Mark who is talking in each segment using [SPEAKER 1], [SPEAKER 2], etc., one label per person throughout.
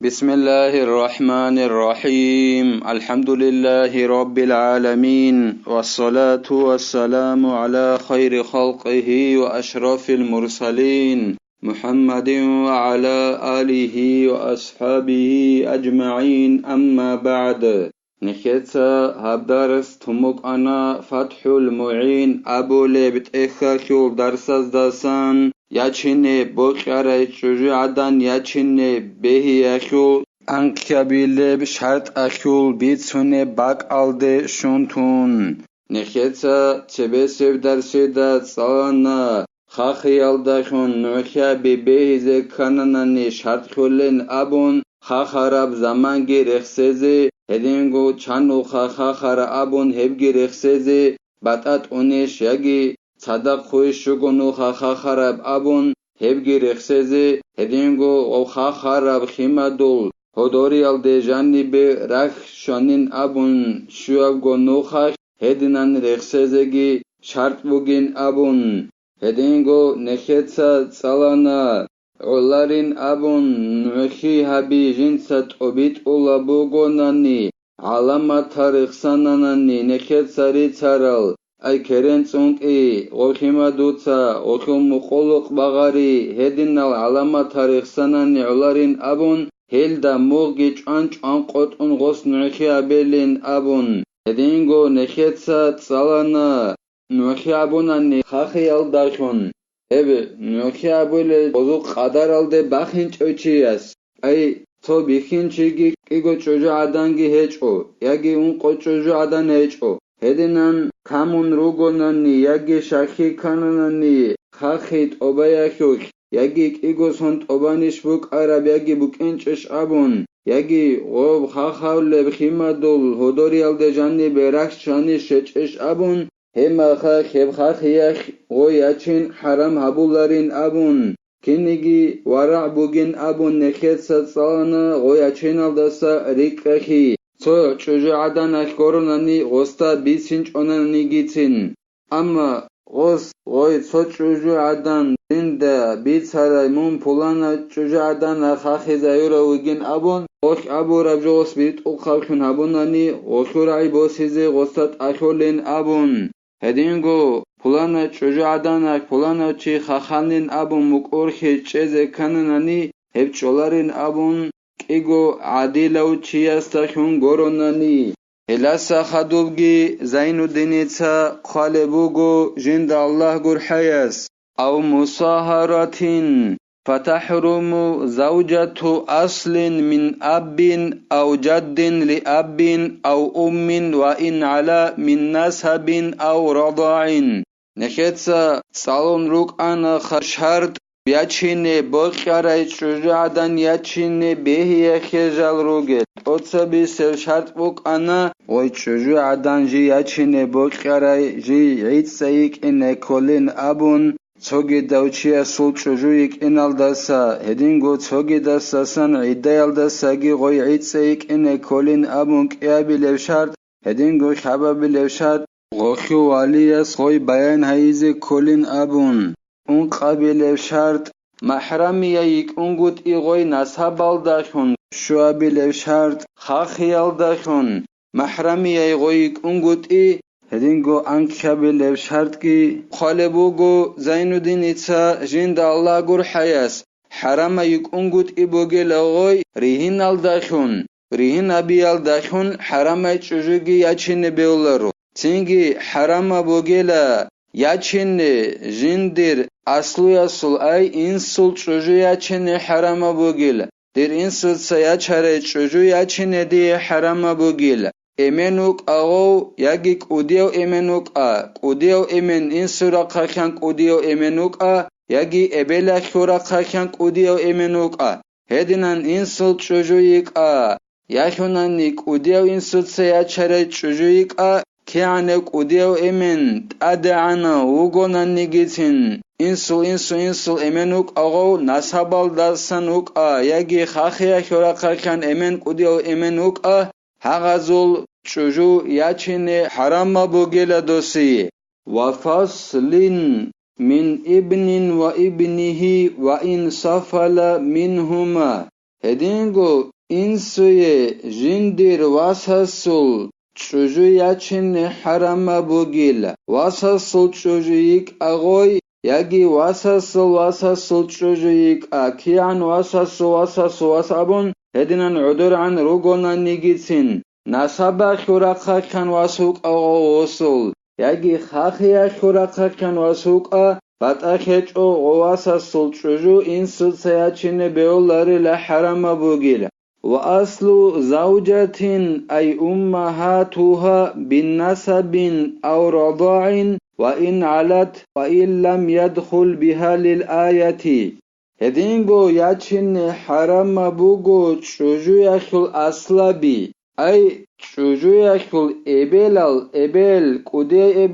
[SPEAKER 1] بسم الله الرحمن الرحيم الحمد لله رب العالمين والصلاة والسلام على خير خلقه وأشرف المرسلين محمد وعلى آله وأصحابه أجمعين أما بعد نخيتsa هبدارس تمك أنا فتح المعين أبو لبت إخاكيو درسز داسان ياچيني بوخياري چوجو عدن ياچيني بهي اخيول انكيابيلب شرط اخيول بيتسوني باك alde شونتون نخيتsa تبسيب درسيدا صانا خاخيال داخون نوخيا ببهيزي كاناناني شرط خولين ابون خاخراب زمانگي رخسيزي هدينگو چانو خاخر ابون هبگي رخسيزي باتات اونيش ياگي صدق خوش شگونو خاخراب ابون هبگی رخصزه هدینگو او خاخراب خیمدول هدوری الدجانی به رخ شانین ابون شواب گونو خاخ هدینان رخصزگی شرط بوگین ابون هدینگو نخیتسا سالانا اولارین ابون نوخی هبی جنسات اوبیت اولا بوگونانی علامت تاریخ سانانانی نخیتسا ریچارال أي كرين سونكي وخيما دوتسا وخيم مقولق بغاري هدين العلامة تاريخ سنان علارين أبون هيلدا موغيج أنج أنقوت أنغوص نوخي أبيلين أبون هدينغو نخيتسا تسالانا نوخي أبوناني خاخي ألداشون هبه نوخي أبولي بوزوق قدر ألده بخينج أوچياس أي تو بخينجيگي إيگو چوجو عدانگي هيچو ياگي أنقو چوجو عدان هيچو هدینان کامون روگونانی یکی شاخی کانانی خاخیت اوبایخوک یکی ایگوسونت اوبانیش بوک عرب یکی بوک انچش ابون یکی غوب خاخاول بخیمدول هدوری الدجانی برخش شانی شچش ابون هما خاخیب خاخیخ غویاچین حرام هبولارین ابون کنیگی ورع بوگین ابون نخیت سالانه غویاچین الدسا ریکخی تو چوجو عدن اخگورونانی غستا بیسینچ اونانی گیتین اما غس غوی تو چوجو عدن دنده بیتسارای مون پولانا چوجو عدن اخاخی زایورا وگین ابون غوش ابو ربجو غس بیت اخاخون ابونانی غسورای بوسیزی غستات اخولین ابون هدینگو پولانا چوجو عدن اخ پولانا چی خاخانین ابون مکورخی چیزه کننانی هب چولارین ابون إيجو عادلو تشياستخون غوروناني هلاسا خدوبجي زينو دينيتا قالبوغو جند الله غور حياس أو مصاهرة فتحرم زوجة أصل من أب أو جد لأب أو أم وإن على من نسب أو رضاع نخيتسا صالون روك أنا خشهرت ياچيني بوخياري چوجو عدن ياچيني بهي خجال روگت اوتسبي سل شرط بوك انا وي چوجو عدن جي ياچيني بوخياري جي عيد سيك ان كولين ابون چوگي دوچيا سول چوجو يك انال دسا هدينگو چوگي دسا سن عيديال دسا گي غوي عيد سيك ان كولين ابون كيابي لوشارت هدينگو خبابي لوشارت غوخيو والياس غوي بيان هايزي كولين ابون اون قابل شرط محرمیه یک اونگوت ایغوی نصحبال داشون شوابل شرط خاخیال داشون محرمیه ایغوی یک اونگوت ای هدینگو انکابل شرط کی خالبوگو زینودین ایتسا جند الله گر حیاس حرم یک اونگوت ای بوگل اغوی ریهین al داشون ریهین ابیال داشون حرم چوجوگی یاچین بیولارو تینگی حرم بوگل ياچن جندر اصلو اصل اي انسل چوجو ياچن حرام بوگيل در انسل سياچره چوجو ياچن دي حرام بوگيل امنوك اغو ياگيك اوديو امنوك اوديو امن انسرا قاخان اوديو امنوك ياگي ابلا خورا قاخان اوديو امنوك هدينان انسل چوجو يك ياخونان نيك اوديو انسل سياچره چوجو يك كيعنك وديو إمن أدعنا وغونا نيجيتين إنسو إمنوك أغو نصابال داسانوك يجي خاخيا خورقا كان إمن وديو إمنوك هغزول چوجو ياچين حرام بوغيل دوسي وفصل من ابن وابنه وإن سفل منهما Hedingo insuye jindir wasasul çuju yaçinne harama bugila. Wasasul çujuyik agoy yagi wasasul çujuyik akiyan wasabun hedinan udur an rugonan nigitsin. Nasaba şuraka kan wasuk agosul yagi xaxiya şuraka kan wasuk a Bat'akeç'o wasasul çuju insu sayaçinne beolları la harama bugila. وأصل زوجة أي أمهاتها بالنسب أو رضاع وإن علت وإن لم يدخل بها للآية هدينغو ياتشن حرام بوغو تشوجو يخل أصلبي أي تشوجو يخل إبل كودي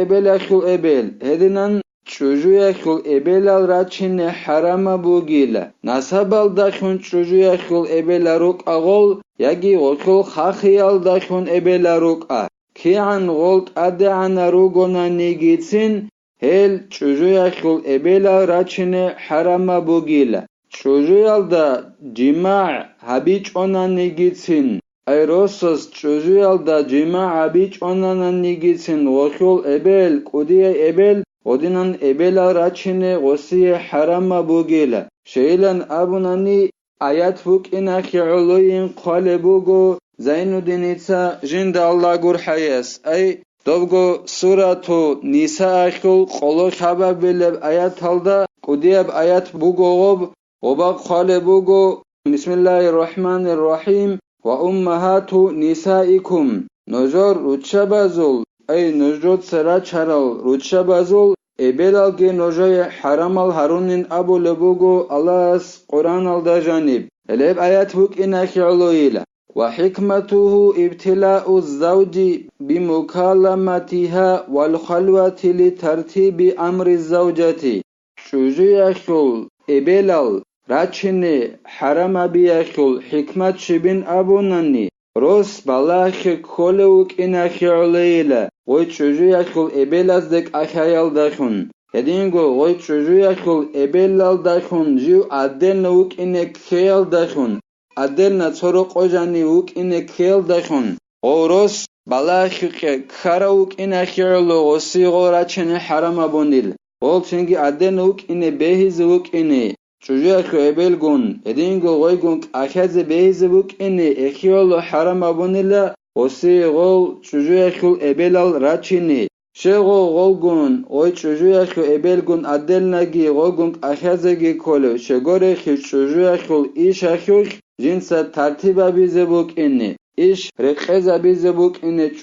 [SPEAKER 1] إبل يخل إبل هدينان Çocuğa kul ebelal raçine harama bugila. Nasabal dakhun çocuğa kul ebelaruk agol yagi okul khakhyal dakhun ebelaruk a. Kian gold adana rugona nigitsin hel çocuğa kul ebelal raçine harama bugila. Çocuğa da cima habiç ona nigitsin. Ayrosos çocuğa da cima habiç ona nigitsin. Okul ebel kudiye ebel Odinan ebela raçine gosiye harama bugila. Şeylan abunani ayat fuk inaki uluyin qale bugu Zainuddin itsa jinda Allah gur hayas. Ay dovgo suratu nisa akul qolo xabar bileb ayat halda kudiyab ayat bugu gob oba qale bugu Bismillahirrahmanirrahim wa ummahatu nisaikum. Nojor ruchabazul ay nojrot sara charal ruchabazul Ebelalge nojoy haramal harunin abu lebugo Allah's Quran al da janib. Eleb ayat buk inaki uluila. Wa hikmatuhu ibtila'u zawji bimukalamatiha wal khalwati li tartibi amri zawjati. Çocuğu yakul ebelal raçini harama biyakul hikmat şibin abunani. Ros balakhi kolewuk inaki uluila. Oy çocuğu yakul ebelazdek ahayal dakhun. Hedingo oy çocuğu yakul ebelal dakhun jiu adelna uk inek khayal dakhun. Adelna çorok ojani uk inek khayal dakhun. Oros balakhi khara uk inek yolu osigo raçene harama bondil. Ol çünkü adelna uk ine behiz uk ine. Çocuğu yakul ebelgun. Hedingo oy gung ahaze behiz uk ine ekhiyolu harama bondila. Osi gol çocuğa kul ebelal raçini. Şego golgun oy çocuğa kul ebelgun adelnagi golgun ahazegi kolu. Şegore ki çocuğa kul iş akyok cinsa tartiba bize buk inni. İş rekeza bize buk inni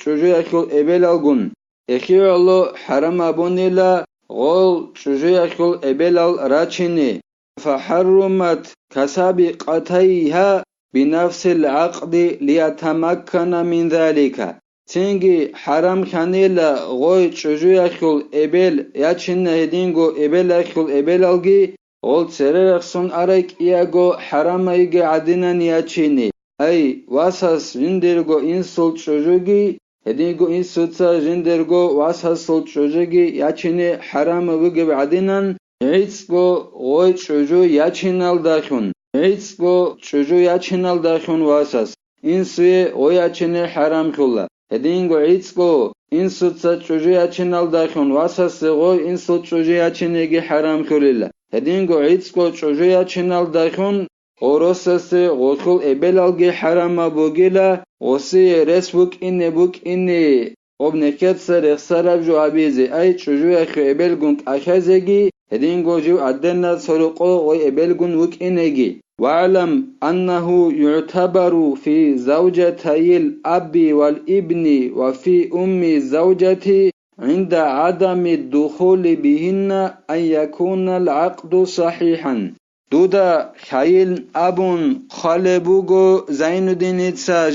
[SPEAKER 1] çocuğa kul ebelal gun. Ekhiyolu haram abunila gol çocuğa kul ebelal raçini. Faharrumat kasabi qatayha بنفس العقد ليتمكن من ذلك تنجي حرام خانيلا غوي çocuğa kul ebel yaçın hedingo ebel kul ebel algi ol sererson arek iago haramayge adinan yaçini ay vasas jindergo insul çocuği hedingo insutsa jindergo vasas çocuği yaçini haramı bugü adinan hiçgo goy çocuğu yaçınal dakhun Eitsgo çocuğu yaçınal dakhun vasas. İnsuye o yaçını haram kula. Hedingo eitsgo insutsa çocuğu yaçınal dakhun vasas o insut çocuğu yaçınegi haram kulilla. Hedingo eitsgo çocuğu yaçınal dakhun orosası okul ebelalgi harama bugila. Osi resbuk inni. Obneket sarık sarabju abizi. Ay çocuğu yakı ebelgung ahazegi. Hedingo jiv addenna soruqo oy ebelgun vuk inegi. واعلم أنه يعتبر في زوجتي الأب والابن وفي أم الزوجة عند عدم الدخول بهن أن يكون العقد صحيحا. دودا خيل أبون خالبوغو زين الدين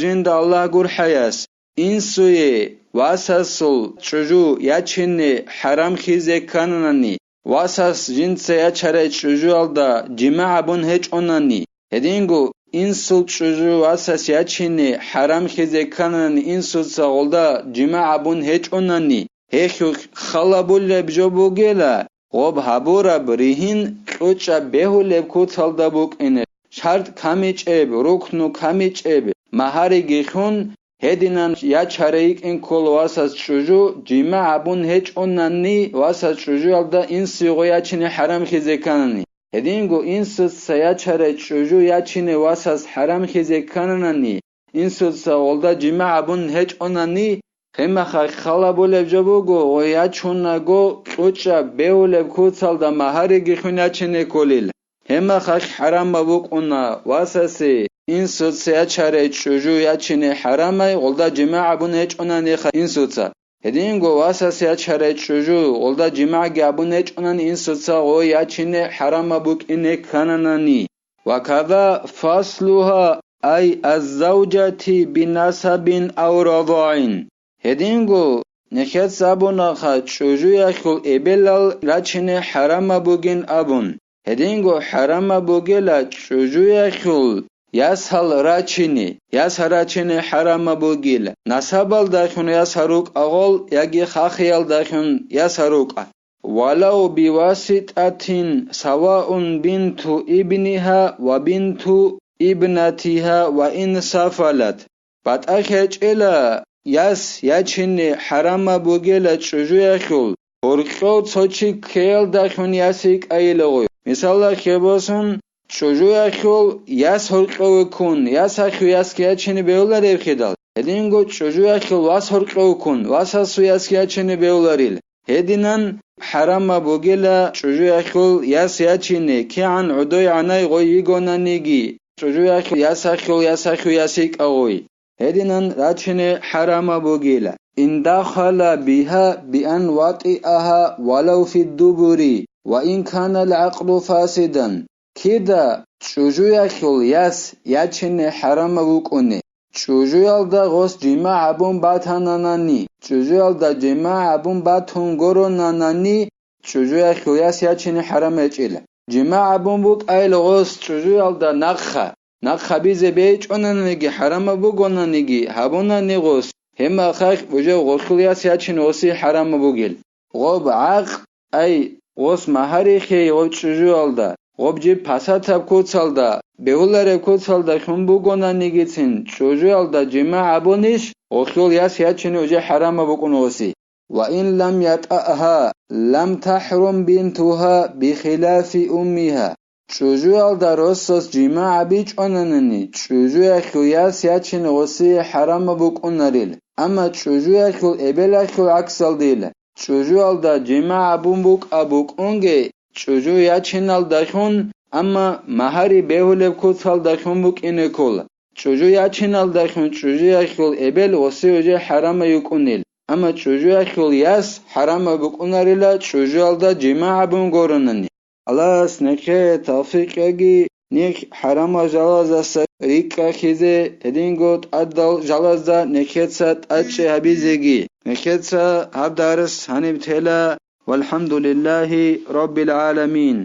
[SPEAKER 1] جند الله gur hayas. İnsuye vasasıl çocuğu yaçını haram khize kanani. Vasas jinse yaçare çocuğu alda cima bun hiç onani. Hedingo insul çocuğu vasas yaçini haram khize kanani insul sağolda cima bun hiç onani. Hekuk khalabulle bjobu gela. غب هبورا بريهن قوچا بهولب كوتالدا بوقينه شرط كاميچيب ركنو كاميچيب مهاري گيخون هدينان يا چاريق ان كول واساس چوجو جيما ابون هيچ اوناني واساس چوجو alda insigo yaçine haram خيزكانني هدينگو انسس سيا چاره چوجو yaçine واساس haram خيزكاننني انسس alda جيما ابون هيچ اوناني خما خالا بولب جبوگو ويا چوناگو قوچا بهولب كوتالدا مهاري گيخون yaçine كوليل هما خاك حرام بوق اونا واساسي این سوتسیا چاره چوجو یا چینه حرامه غلدا جماع بون هیچ اونان یخ این سوتسا هدین گو واساسیا چاره چوجو غلدا جماع گابون هیچ اونان این سوتسا غو یا چینه حرامه بوک اینه کننانی وکذا فصلها ای الزوجتی بنسب او رضاعین هدین گو نخیت سابونا خا چوجو یا خل ابلال را چینه حرامه بوگین ابون هدینگو حرام بوگلا چوجوی خول یاسال راچینی یاس راچینی حرام بوگیل نسبال داخون یاس هروک اغول یگی خاخیال داخون یاس هروک ولو بواسطة سواء بنت ابنها وبنت ابنتها وإن سفلت بعد اخيج الى یاس یاچینی حرام بوگلا چوجوی خول ورقو څوچی کېل داخون یاسیک ایلغوی مثلا خباسون چوجوی خول یاس هرقو کن یاس اخو یاس کیا چنی بیولار خدال هدینگو چوجوی خول واس هرقو کن واس سو یاس کیا چنی بیولاریل هدینن حرام بوگلا چوجوی خول یاس یا چنی کی عن عدوی عنای غوی گونانیگی چوجوی خول یاس اخو یاسیک اغوی هدینن راچنی حرام بوگلا إن دخل بها بأن وطئها ولو في الدبر وإن كان العقد فاسدا كده چوجو يخل ياس يچن حرام بوكوني چوجو يلدا غوس جماع ابون باتاناناني چوجو يلدا جماع ابون باتونگورو ناناني چوجو يخل ياس يچن حرام اچيل جماع ابون بوك ايل غوس چوجو يلدا نخ بيزه بيچ اونانيگي حرام بوگونانيگي هبوناني غوس هما خاخ وجو غوخلياس يچن وسي حرام بوگيل غوب عقد اي غوس مهاري خي وچوجو يلدا غوب جي پاساتاب كوتسالدا بهولار كوتسالدا خون بوگونانيگيتين چوجو يلدا جماع ابونيش غوخلياس يچن وجه حرام بوگونوسي وإن لم يطأها لم تحرم بنتها بخلاف أمها چوجو يلدا روسوس جماع بيچ اونانني چوجو يخلياس يچن وسي حرام بوگوناريل اما چوجو يخل ابل يخل عكسال ديل چوجو يلدا جماع ابون بوك اونگي چوجو يچن الدخون اما مهاري بهولب كوتال دخون بوك اینه کول چوجو يچن الدخون چوجو يخل ابل وسي وجه حرام يكونيل اما چوجو يخل ياس حرام بوگوناريل چوجو يلدا جماع ابون گورنني الله سنکه توفیق یگی نیک حرام جلازه ریکا خیزه هدینگوت ادل جلازه نکهت اچه حبیزگی نکهت هب درس هنیب تلا والحمد لله رب العالمين